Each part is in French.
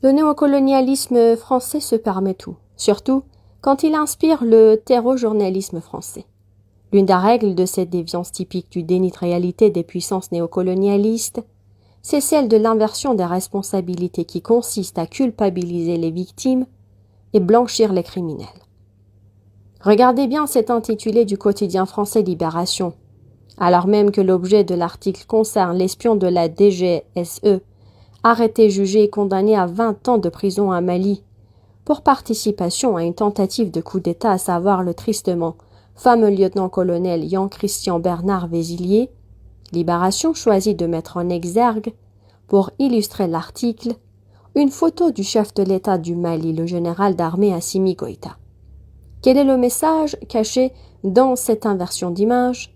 Le néocolonialisme français se permet tout, surtout quand il inspire le terreau-journalisme français. L'une des règles de cette déviance typique du déni de réalité des puissances néocolonialistes, c'est celle de l'inversion des responsabilités qui consiste à culpabiliser les victimes et blanchir les criminels. Regardez bien cet intitulé du quotidien français Libération. Alors même que l'objet de l'article concerne l'espion de la DGSE, arrêté, jugé et condamné à 20 ans de prison à Mali, pour participation à une tentative de coup d'État, à savoir le tristement fameux lieutenant-colonel Jean-Christian Bernard Vézillier, Libération choisit de mettre en exergue, pour illustrer l'article, une photo du chef de l'État du Mali, le général d'armée Assimi Goïta. Quel est le message caché dans cette inversion d'image?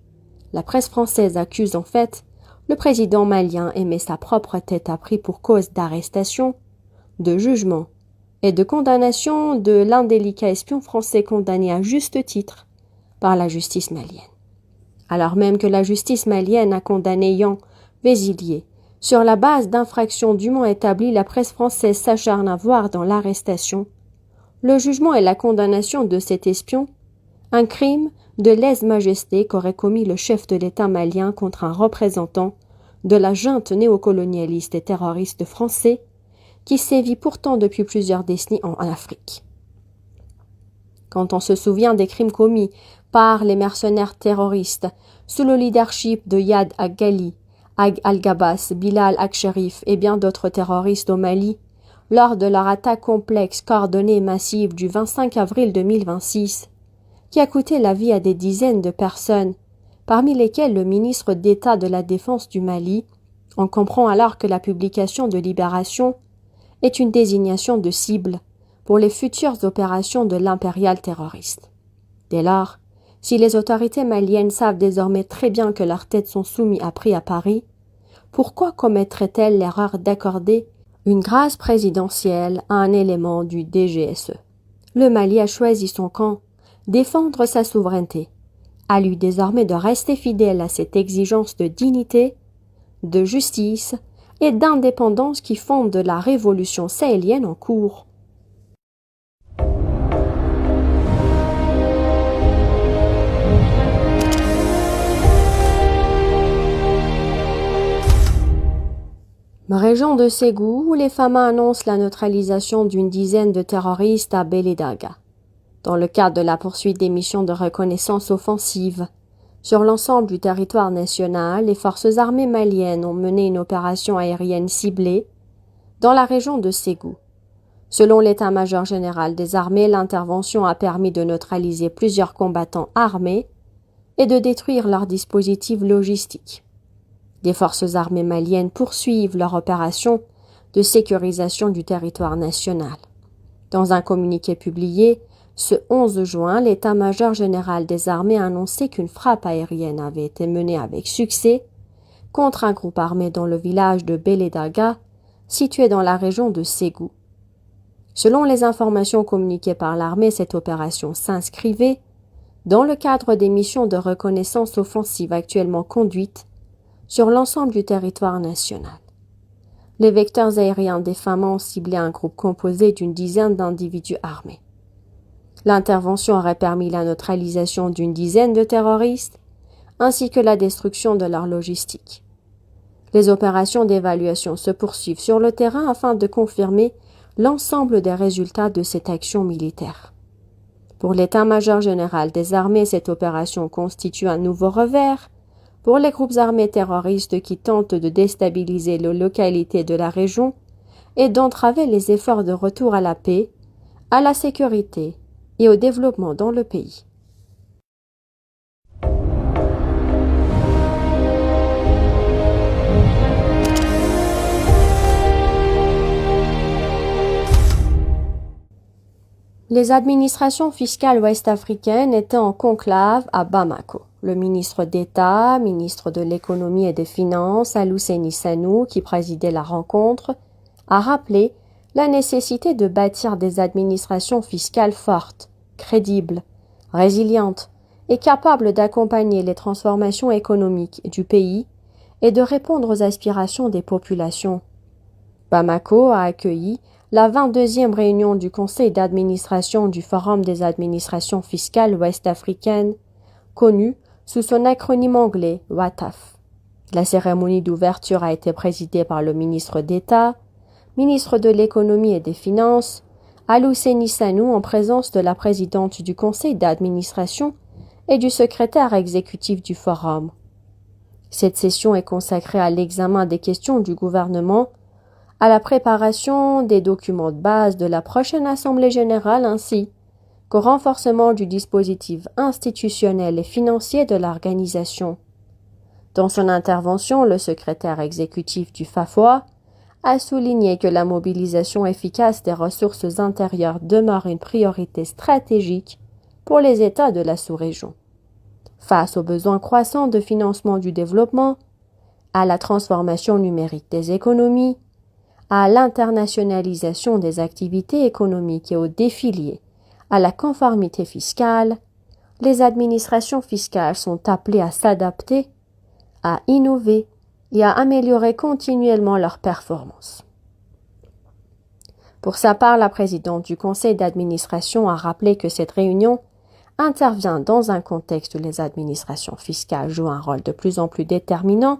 La presse française accuse en fait le président malien et met sa propre tête à prix pour cause d'arrestation, de jugement et de condamnation de l'indélicat espion français condamné à juste titre par la justice malienne. Alors même que la justice malienne a condamné Jean Vézillier sur la base d'infractions dûment établies, la presse française s'acharne à voir dans l'arrestation le jugement et la condamnation de cet espion un crime de lèse-majesté qu'aurait commis le chef de l'État malien contre un représentant de la junte néocolonialiste et terroriste français qui sévit pourtant depuis plusieurs décennies en Afrique. Quand on se souvient des crimes commis par les mercenaires terroristes sous le leadership de Yad Ag-Ghali, Ag al-Ghabas, Bilal Ag-Sherif et bien d'autres terroristes au Mali, lors de leur attaque complexe, coordonnée et massive du 25 avril 2026, qui a coûté la vie à des dizaines de personnes, parmi lesquelles le ministre d'État de la Défense du Mali, on comprend alors que la publication de Libération est une désignation de cible pour les futures opérations de l'impérial terroriste. Dès lors, si les autorités maliennes savent désormais très bien que leurs têtes sont soumises à prix à Paris, pourquoi commettraient-elles l'erreur d'accorder une grâce présidentielle à un élément du DGSE? Le Mali a choisi son camp, défendre sa souveraineté. À lui désormais de rester fidèle à cette exigence de dignité, de justice et d'indépendance qui fonde la révolution sahélienne en cours. Région de Ségou, où les FAMA annoncent la neutralisation d'une dizaine de terroristes à Bélédaga, dans le cadre de la poursuite des missions de reconnaissance offensive. Sur l'ensemble du territoire national, les forces armées maliennes ont mené une opération aérienne ciblée dans la région de Ségou. Selon l'état-major général des armées, l'intervention a permis de neutraliser plusieurs combattants armés et de détruire leurs dispositifs logistiques. Les forces armées maliennes poursuivent leur opération de sécurisation du territoire national. Dans un communiqué publié ce 11 juin, l'état-major général des armées a annoncé qu'une frappe aérienne avait été menée avec succès contre un groupe armé dans le village de Bélédaga, situé dans la région de Ségou. Selon les informations communiquées par l'armée, cette opération s'inscrivait dans le cadre des missions de reconnaissance offensive actuellement conduites sur l'ensemble du territoire national. Les vecteurs aériens des FAMA ont ciblé un groupe composé d'une dizaine d'individus armés. L'intervention aurait permis la neutralisation d'une dizaine de terroristes, ainsi que la destruction de leur logistique. Les opérations d'évaluation se poursuivent sur le terrain afin de confirmer l'ensemble des résultats de cette action militaire. Pour l'état-major général des armées, cette opération constitue un nouveau revers pour les groupes armés terroristes qui tentent de déstabiliser les localités de la région et d'entraver les efforts de retour à la paix, à la sécurité et au développement dans le pays. Les administrations fiscales ouest-africaines étaient en conclave à Bamako. Le ministre d'État, ministre de l'Économie et des Finances, Alou-Seni Sanou, qui présidait la rencontre, a rappelé la nécessité de bâtir des administrations fiscales fortes, crédibles, résilientes et capables d'accompagner les transformations économiques du pays et de répondre aux aspirations des populations. Bamako a accueilli la 22e réunion du conseil d'administration du Forum des administrations fiscales ouest-africaines, connu sous son acronyme anglais WATAF. La cérémonie d'ouverture a été présidée par le ministre d'État, ministre de l'Économie et des Finances, Alou-Seni Sanou, en présence de la présidente du conseil d'administration et du secrétaire exécutif du Forum. Cette session est consacrée à l'examen des questions du gouvernement, à la préparation des documents de base de la prochaine Assemblée générale ainsi qu'au renforcement du dispositif institutionnel et financier de l'organisation. Dans son intervention, le secrétaire exécutif du FAFOA a souligné que la mobilisation efficace des ressources intérieures demeure une priorité stratégique pour les États de la sous-région. Face aux besoins croissants de financement du développement, à la transformation numérique des économies, à l'internationalisation des activités économiques et aux défis liés à la conformité fiscale, les administrations fiscales sont appelées à s'adapter, à innover et à améliorer continuellement leurs performances. Pour sa part, la présidente du conseil d'administration a rappelé que cette réunion intervient dans un contexte où les administrations fiscales jouent un rôle de plus en plus déterminant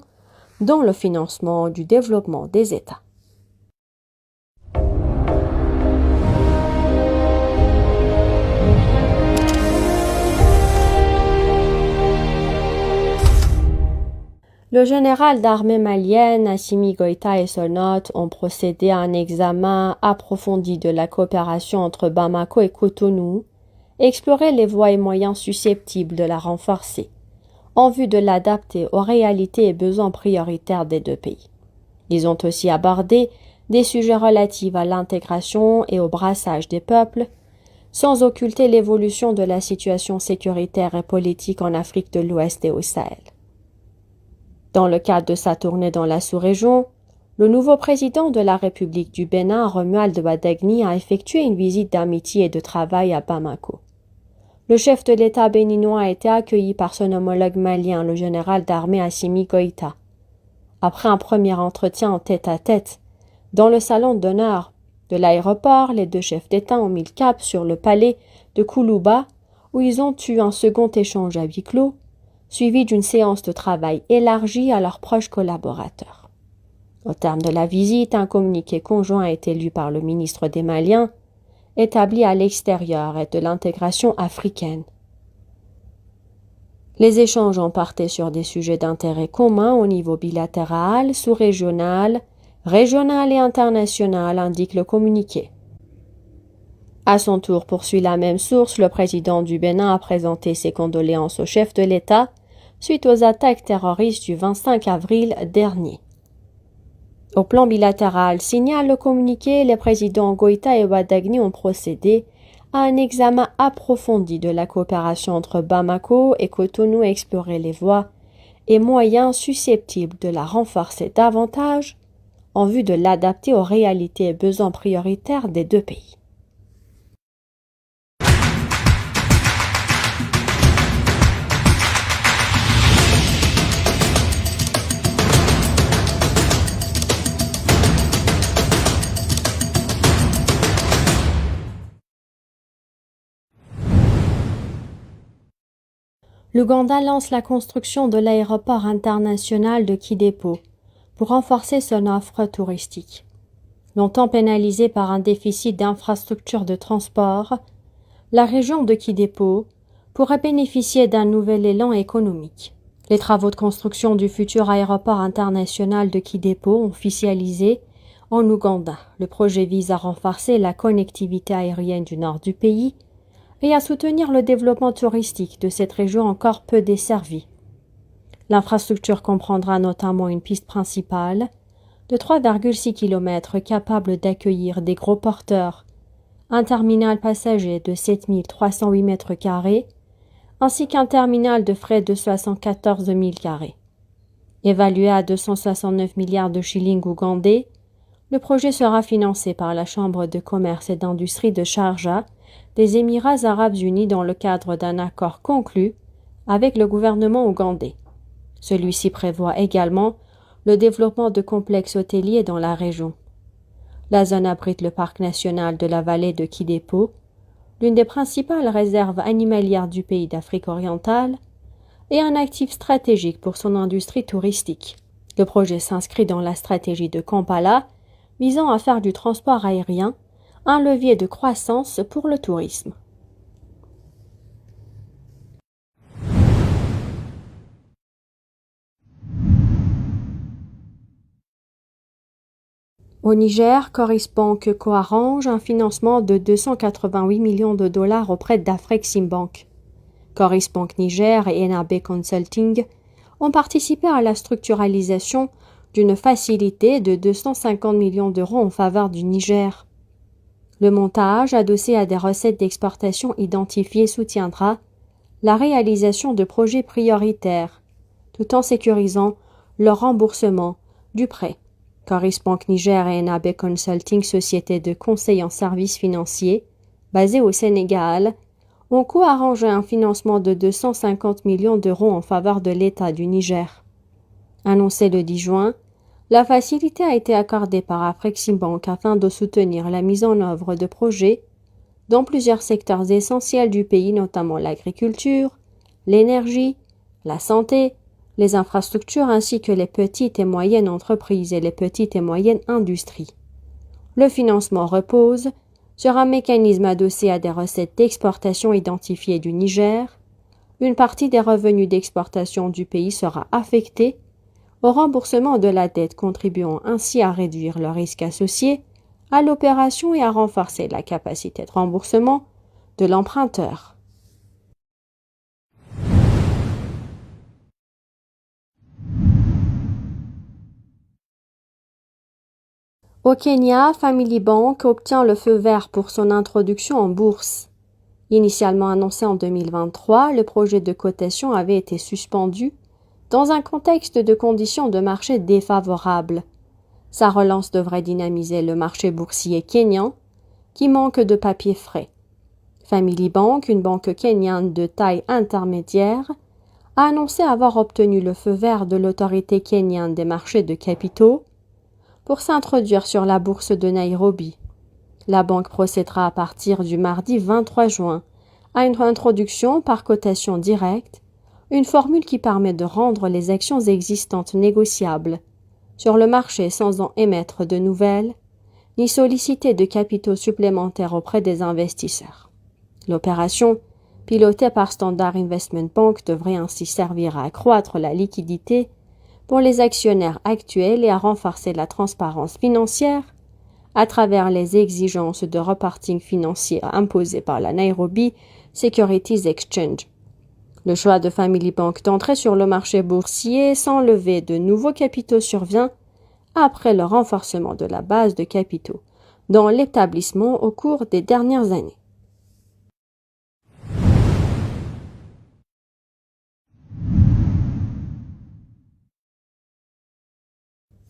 dans le financement du développement des États. Le général d'armée malienne Assimi Goïta et son hôte ont procédé à un examen approfondi de la coopération entre Bamako et Cotonou, exploré les voies et moyens susceptibles de la renforcer, en vue de l'adapter aux réalités et besoins prioritaires des deux pays. Ils ont aussi abordé des sujets relatifs à l'intégration et au brassage des peuples, sans occulter l'évolution de la situation sécuritaire et politique en Afrique de l'Ouest et au Sahel. Dans le cadre de sa tournée dans la sous-région, le nouveau président de la République du Bénin, Romuald Wadagni, a effectué une visite d'amitié et de travail à Bamako. Le chef de l'État béninois a été accueilli par son homologue malien, le général d'armée Assimi Goïta. Après un premier entretien en tête-à-tête, dans le salon d'honneur de l'aéroport, les deux chefs d'État ont mis le cap sur le palais de Koulouba, où ils ont eu un second échange à huis clos, suivi d'une séance de travail élargie à leurs proches collaborateurs. Au terme de la visite, un communiqué conjoint a été lu par le ministre des Maliens, établi à l'extérieur et de l'intégration africaine. Les échanges ont porté sur des sujets d'intérêt commun au niveau bilatéral, sous-régional, régional et international, indique le communiqué. À son tour, poursuit la même source, le président du Bénin a présenté ses condoléances au chef de l'État suite aux attaques terroristes du 25 avril dernier. Au plan bilatéral, signale le communiqué, les présidents Goïta et Wadagni ont procédé à un examen approfondi de la coopération entre Bamako et Cotonou et exploré les voies et moyens susceptibles de la renforcer davantage en vue de l'adapter aux réalités et besoins prioritaires des deux pays. L'Ouganda lance la construction de l'aéroport international de Kidepo pour renforcer son offre touristique. Longtemps pénalisée par un déficit d'infrastructures de transport, la région de Kidepo pourrait bénéficier d'un nouvel élan économique. Les travaux de construction du futur aéroport international de Kidepo ont officialisé en Ouganda. Le projet vise à renforcer la connectivité aérienne du nord du pays et à soutenir le développement touristique de cette région encore peu desservie. L'infrastructure comprendra notamment une piste principale de 3,6 km capable d'accueillir des gros porteurs, un terminal passager de 7 308 m², ainsi qu'un terminal de fret de 74 000 carrés. Évalué à 269 milliards de shillings ougandais, le projet sera financé par la Chambre de commerce et d'industrie de Sharjah des Émirats arabes unis dans le cadre d'un accord conclu avec le gouvernement ougandais. Celui-ci prévoit également le développement de complexes hôteliers dans la région. La zone abrite le parc national de la vallée de Kidepo, l'une des principales réserves animalières du pays d'Afrique orientale, et un actif stratégique pour son industrie touristique. Le projet s'inscrit dans la stratégie de Kampala, visant à faire du transport aérien un levier de croissance pour le tourisme. Au Niger, Coris Bank co-arrange un financement de 288 millions de dollars auprès d'Afreximbank. Coris Bank Niger et NAB Consulting ont participé à la structuralisation d'une facilité de 250 millions d'euros en faveur du Niger. Le montage, adossé à des recettes d'exportation identifiées, soutiendra la réalisation de projets prioritaires, tout en sécurisant le remboursement du prêt. Coris Bank Niger et NAB Consulting, société de conseil en services financiers, basée au Sénégal, ont co-arrangé un financement de 250 millions d'euros en faveur de l'État du Niger. Annoncé le 10 juin, la facilité a été accordée par Afreximbank afin de soutenir la mise en œuvre de projets dans plusieurs secteurs essentiels du pays, notamment l'agriculture, l'énergie, la santé, les infrastructures ainsi que les petites et moyennes entreprises et les petites et moyennes industries. Le financement repose sur un mécanisme adossé à des recettes d'exportation identifiées du Niger. Une partie des revenus d'exportation du pays sera affectée au remboursement de la dette, contribuant ainsi à réduire le risque associé à l'opération et à renforcer la capacité de remboursement de l'emprunteur. Au Kenya, Family Bank obtient le feu vert pour son introduction en bourse. Initialement annoncé en 2023, le projet de cotation avait été suspendu dans un contexte de conditions de marché défavorables. Sa relance devrait dynamiser le marché boursier kényan, qui manque de papier frais. Family Bank, une banque kenyane de taille intermédiaire, a annoncé avoir obtenu le feu vert de l'autorité kenyane des marchés de capitaux pour s'introduire sur la bourse de Nairobi. La banque procédera à partir du mardi 23 juin à une introduction par cotation directe, une formule qui permet de rendre les actions existantes négociables sur le marché sans en émettre de nouvelles, ni solliciter de capitaux supplémentaires auprès des investisseurs. L'opération, pilotée par Standard Investment Bank, devrait ainsi servir à accroître la liquidité pour les actionnaires actuels et à renforcer la transparence financière à travers les exigences de reporting financier imposées par la Nairobi Securities Exchange. Le choix de Family Bank d'entrer sur le marché boursier sans lever de nouveaux capitaux survient après le renforcement de la base de capitaux dans l'établissement au cours des dernières années.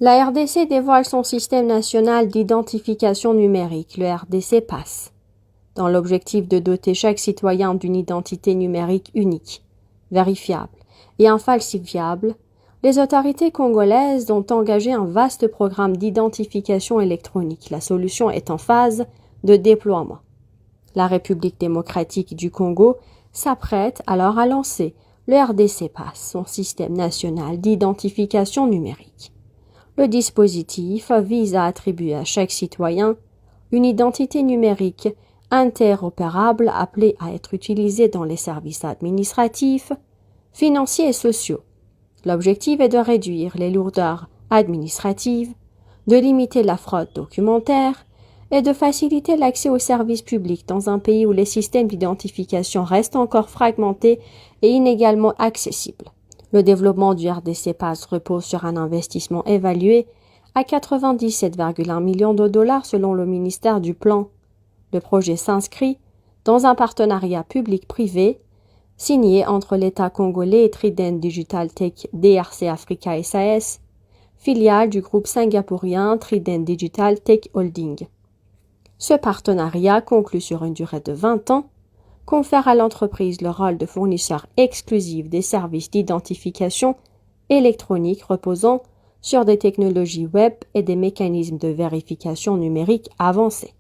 La RDC dévoile son système national d'identification numérique, le RDC PASS, dans l'objectif de doter chaque citoyen d'une identité numérique unique, vérifiable et infalsifiable. Les autorités congolaises ont engagé un vaste programme d'identification électronique. La solution est en phase de déploiement. La République démocratique du Congo s'apprête alors à lancer le RDC PASS, son système national d'identification numérique. Le dispositif vise à attribuer à chaque citoyen une identité numérique interopérable appelée à être utilisée dans les services administratifs, financiers et sociaux. L'objectif est de réduire les lourdeurs administratives, de limiter la fraude documentaire et de faciliter l'accès aux services publics dans un pays où les systèmes d'identification restent encore fragmentés et inégalement accessibles. Le développement du RDC PASS repose sur un investissement évalué à 97,1 millions de dollars selon le ministère du Plan. Le projet s'inscrit dans un partenariat public-privé signé entre l'État congolais et Trident Digital Tech DRC Africa SAS, filiale du groupe singapourien Trident Digital Tech Holding. Ce partenariat, conclu sur une durée de 20 ans, confère à l'entreprise le rôle de fournisseur exclusif des services d'identification électronique reposant sur des technologies web et des mécanismes de vérification numérique avancés.